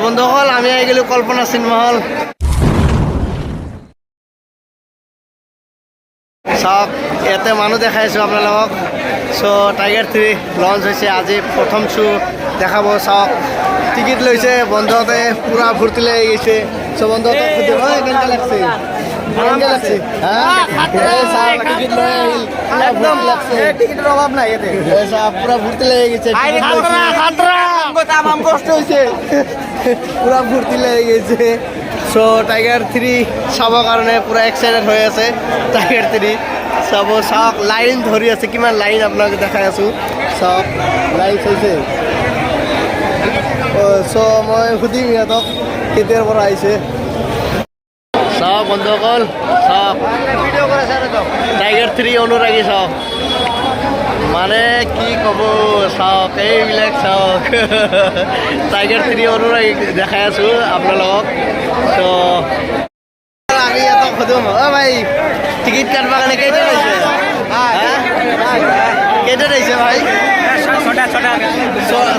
বন্ধুসকল আমি আহি গেলো কল্পনা চিনেমা হল চাওক ইয়াতে মানুহ দেখাই আছো আপোনালোকক টাইগাৰ 3 লঞ্চ হৈছে আজি প্ৰথম শো দেখাব চাওক টিকিট লৈছে বন্ধতে পুৰা ভৰ্তি লাগি গৈছে বন্ধতে সুধিব কেনেকৈ লাগছে কেনেকৈ লাগছে টিকিটৰ অভাৱ নাই ইয়াতে পুৰা ভৰ্তি লাগি গৈছে কষ্ট হৈছে পুৰা ভৰ্তি লাগি গৈছে টাইগাৰ 3 চাবৰ কাৰণে পুৰা এক্সাইটেড হৈ আছে টাইগাৰ 3 চাওক লাইন ধৰি আছে কিমান লাইন আপোনালোকে দেখাই আছো চাওক লাইন হৈছে মই সুধিম সিহঁতক কেতিয়াৰ পৰা আহিছে চাওক বন্ধুসকল চাওক টাইগাৰ 3 অনুৰাগী চাওক মানে কি ক'ব চাওক এইবিলাক চাওক টাইগাৰ 3 অনুৰাগী দেখাই আছো আপোনালোকক আমি ইয়াত সুধিম ভাই টিকিট কাটবৰ কাৰণে কেইটা আহিছে কেইটাত আহিছে ভাই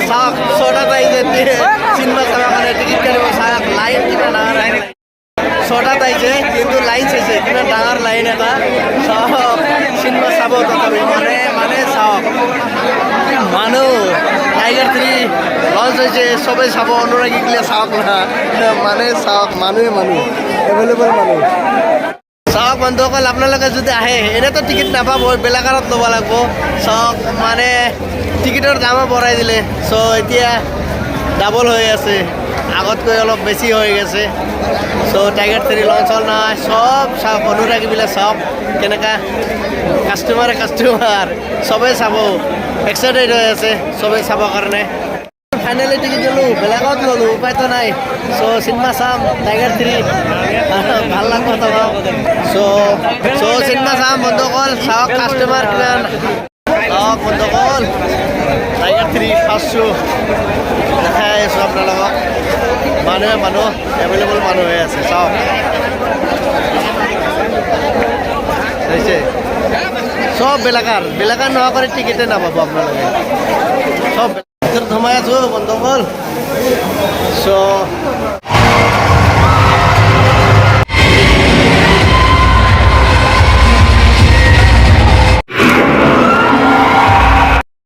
চাওক ছটাত আহিছে চিনেমা চাবৰ কাৰণে টিকিট কাটিব চাওক লাইন কিমান ছটাত আহিছে কিন্তু লাইন চাইছে কিমান ডাঙৰ লাইন এটা চাওক চিনেমা চাব তথাপি মানে চাওক মানুহ টাইগাৰ 3 লঞ্চ হৈছে চবেই চাব অনুৰাগীগিলা চাওক না মানে চাওক মানুহে মানুহ এভেইলেবল মানুহ চাওক বন্ধুসকল আপোনালোকে যদি আহে এনেতো টিকিট নাপাব বেলাকাৰত ল'ব লাগিব চাওক মানে টিকিটৰ দামো বঢ়াই দিলে এতিয়া ডাবল হৈ আছে আগতকৈ অলপ বেছি হৈ গৈছে টাইগাৰ 3 লঞ্চ হ'ল নহয় চব চাওক অনুৰাগীবিলাক চাওক কেনেকুৱা কাষ্টমাৰ চবেই চাব এক্সাইটেড হৈ আছে চবেই চাবৰ কাৰণে ফাইনেলি টিকিট ল'লোঁ বেলেগত ল'লোঁ উপায়তো নাই চিনেমা চাম টাইগাৰ 3 ভাল লাগব তোমাক চিনেমা চাম বন্ধুসকল চাওক কাষ্টমাৰ কিমান চাওক বন্ধুসকল টাইগাৰ 3 ফাৰ্ষ্ট শ্ব' দেখাই আছোঁ আপোনালোকক মানুহ এভেইলেবল মানুহ হৈ আছে চাওক হৈছে চব বেলাকাৰ নোহোৱা কৰি টিকেটে নাপাব আপোনালোকে চব ভিতৰত সোমাই আছোঁ বন্ধুসকল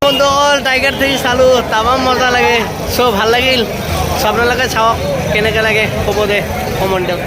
বন্ধুসকল টাইগাৰ 3 চালোঁ তামাম মজা লাগে ভাল লাগিল আপোনালোকে চাওক কেনেকৈ লাগে ক'ব দে কমেণ্টত